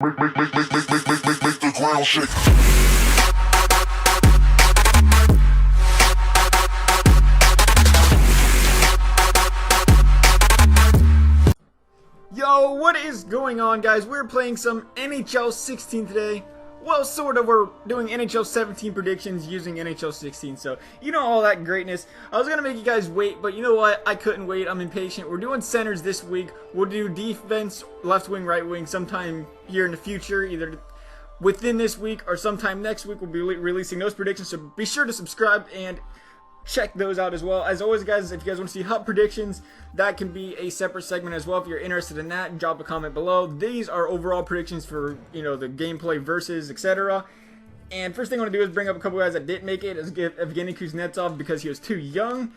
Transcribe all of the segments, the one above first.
Make the ground shake. Yo, what is going on, guys? We're playing some NHL 16 today. Well, sort of. We're doing NHL 17 predictions using NHL 16, so you know all that greatness. I was gonna make you guys wait, but you know what? I couldn't wait. I'm impatient. We're doing centers this week. We'll do defense, left wing, right wing sometime here in the future, either within this week or sometime next week. We'll be releasing those predictions, so be sure to subscribe and check those out as well. As always, guys, if you guys want to see HUT predictions, that can be a separate segment as well. If you're interested in that, drop a comment below. These are overall predictions for, you know, the gameplay versus, etc. And first thing I want to do is bring up a couple guys that didn't make it. Is give Evgeni Kuznetsov because he was too young.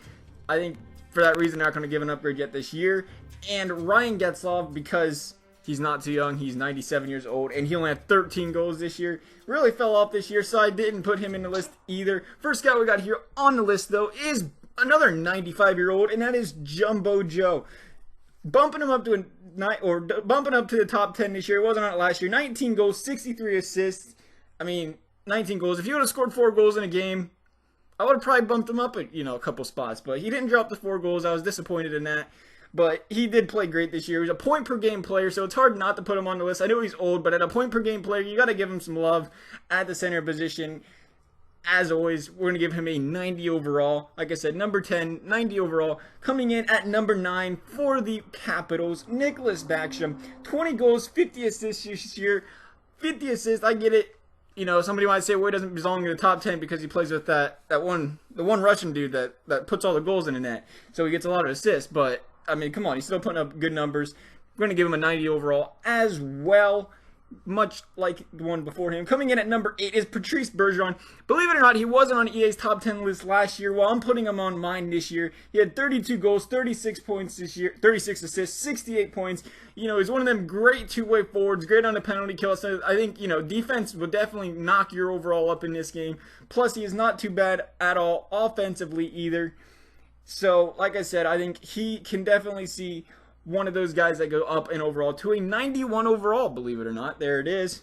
I think for that reason, not going to give an upgrade yet this year. And Ryan Getzlaf because he's not too young. He's 97 years old, and he only had 13 goals this year. Really fell off this year, so I didn't put him in the list either. First guy we got here on the list, though, is another 95-year-old, and that is Jumbo Joe. Bumping him up to bumping up to the top 10 this year. He wasn't on it last year. 19 goals, 63 assists. I mean, 19 goals. If he would have scored 4 goals in a game, I would have probably bumped him up a couple spots. But he didn't drop the 4 goals. I was disappointed in that. But he did play great this year. He's a point per game player, so it's hard not to put him on the list. I know he's old, but at a point per game player, you got to give him some love at the center position. As always, we're going to give him a 90 overall. Like I said, number 10, 90 overall. Coming in at number 9 for the Capitals, Nicholas Backstrom. 20 goals, 50 assists this year. 50 assists, I get it. You know, somebody might say, well, he doesn't belong in the top 10 because he plays with the one Russian dude that puts all the goals in the net. So he gets a lot of assists, but I mean, come on, he's still putting up good numbers. We're going to give him a 90 overall as well, much like the one before him. Coming in at number 8 is Patrice Bergeron. Believe it or not, he wasn't on EA's top 10 list last year. Well, I'm putting him on mine this year. He had 32 goals, 36 points this year, 36 assists, 68 points. You know, he's one of them great two-way forwards, great on the penalty kill. So I think, you know, defense will definitely knock your overall up in this game. Plus, he is not too bad at all offensively either. So, like I said, I think he can definitely see one of those guys that go up in overall to a 91 overall, believe it or not. There it is.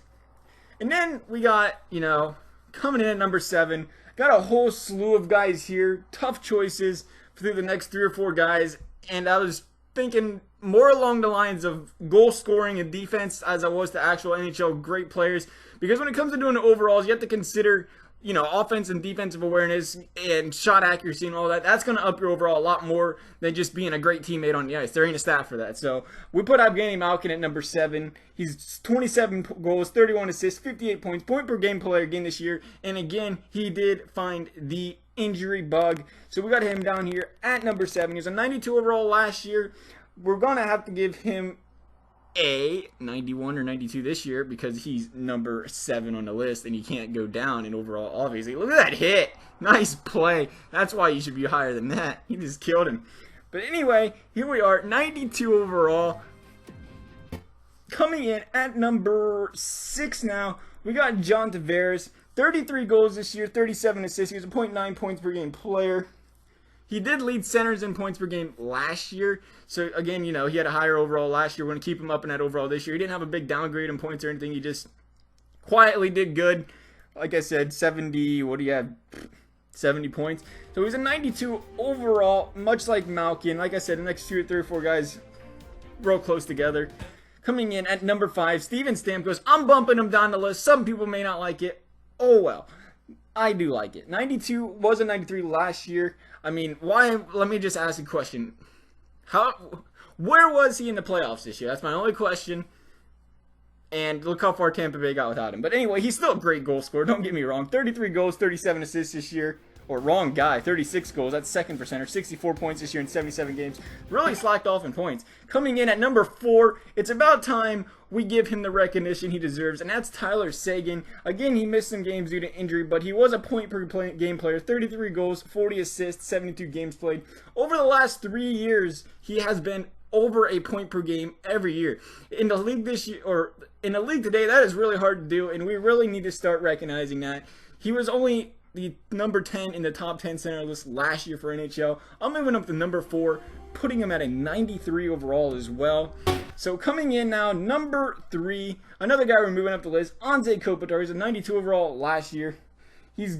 And then we got, you know, coming in at number 7, got a whole slew of guys here. Tough choices through the next 3 or 4 guys. And I was thinking more along the lines of goal scoring and defense as I was to actual NHL great players. Because when it comes to doing the overalls, you have to consider, you know, offense and defensive awareness and shot accuracy and all that. That's going to up your overall a lot more than just being a great teammate on the ice. There ain't a stat for that. So we put evgeni Malkin at number 7. He's 27 goals, 31 assists, 58 points, point per game player again this year. And again, he did find the injury bug. So we got him down here at number 7. He was a 92 overall last year. We're going to have to give him a 91 or 92 this year because he's number 7 on the list and he can't go down in overall, obviously. Look at that hit. Nice play. That's why you should be higher than that. He just killed him. But anyway, here we are, 92 overall. Coming in at number 6 now, we got John Tavares. 33 goals this year, 37 assists. He was a .9 points per game player. He did lead centers in points per game last year. So, again, you know, he had a higher overall last year. We're going to keep him up in that overall this year. He didn't have a big downgrade in points or anything. He just quietly did good. Like I said, 70, what do you have? 70 points. So, he's a 92 overall, much like Malkin. Like I said, the next 2 or 3 or 4 guys real close together. Coming in at number 5, Steven Stamkos. I'm bumping him down the list. Some people may not like it. Oh, well. I do like it. 92 was a 93 last year. I mean, why? Let me just ask a question. Where was he in the playoffs this year? That's my only question. And look how far Tampa Bay got without him. But anyway, he's still a great goal scorer. Don't get me wrong. 33 goals, 37 assists this year. Or wrong guy, 36 goals. That's second for center. 64 points this year in 77 games. Really slacked off in points. Coming in at number 4, it's about time we give him the recognition he deserves, and that's Tyler Seguin. Again, he missed some games due to injury, but he was a point per game player. 33 goals, 40 assists, 72 games played. Over the last 3 years, he has been over a point per game every year. In the league this year, or in the league today, that is really hard to do, and we really need to start recognizing that. He was only the number 10 in the top 10 center list last year for NHL. I'm moving up to number 4, putting him at a 93 overall as well. So coming in now, number 3, another guy we're moving up the list, Kopitar. He's a 92 overall last year. He's,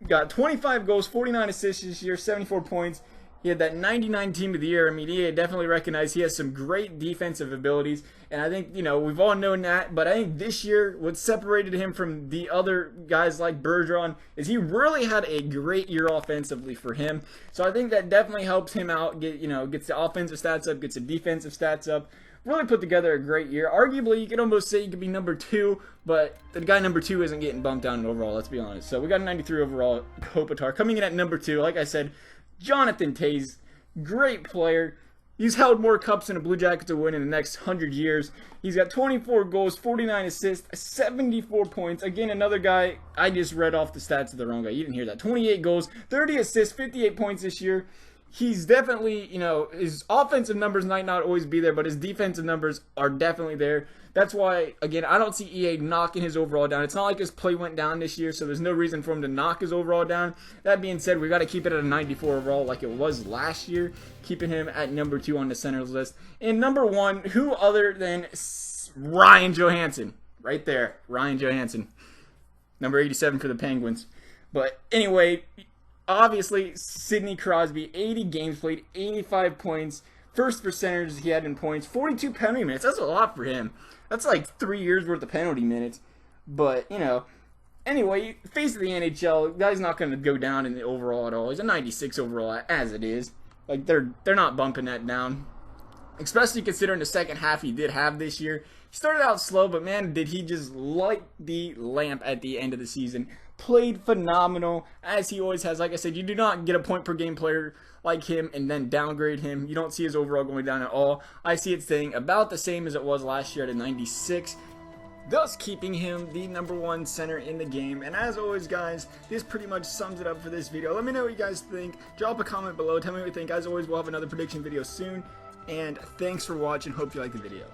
got 25 goals, 49 assists this year, 74 points. He had that 99 team of the year. I mean, he definitely recognized he has some great defensive abilities. And I think, we've all known that. But I think this year, what separated him from the other guys like Bergeron is he really had a great year offensively for him. So I think that definitely helps him out, gets the offensive stats up, gets the defensive stats up. Really put together a great year. Arguably, you could almost say he could be number 2, but the guy number 2 isn't getting bumped down in overall, let's be honest. So we got a 93 overall Kopitar. Coming in at number 2, like I said, Jonathan Toews, great player. He's held more cups than a Blue Jackets to win in the next 100 years. He's got 24 goals, 49 assists, 74 points. Again, another guy, I just read off the stats of the wrong guy. You didn't hear that. 28 goals, 30 assists, 58 points this year. He's definitely, his offensive numbers might not always be there, but his defensive numbers are definitely there. That's why, again, I don't see EA knocking his overall down. It's not like his play went down this year, so there's no reason for him to knock his overall down. That being said, we got to keep it at a 94 overall like it was last year, keeping him at number 2 on the centers list. And number 1, who other than Ryan Johansson? Right there, Ryan Johansson. Number 87 for the Penguins. But anyway, obviously, Sidney Crosby, 80 games played, 85 points. First percentage he had in points, 42 penalty minutes. That's a lot for him. That's like 3 years worth of penalty minutes. But, anyway, face of the NHL, guy's not going to go down in the overall at all. He's a 96 overall as it is. Like, they're not bumping that down. Especially considering the second half he did have this year. He started out slow, but man, did he just light the lamp at the end of the season. Played phenomenal, as he always has. Like I said, you do not get a point per game player like him and then downgrade him. You don't see his overall going down at all. I see it staying about the same as it was last year at a 96, thus keeping him the number 1 center in the game. And as always, guys, this pretty much sums it up for this video. Let me know what you guys think. Drop a comment below. Tell me what you think. As always, we'll have another prediction video soon. And thanks for watching. Hope you liked the video.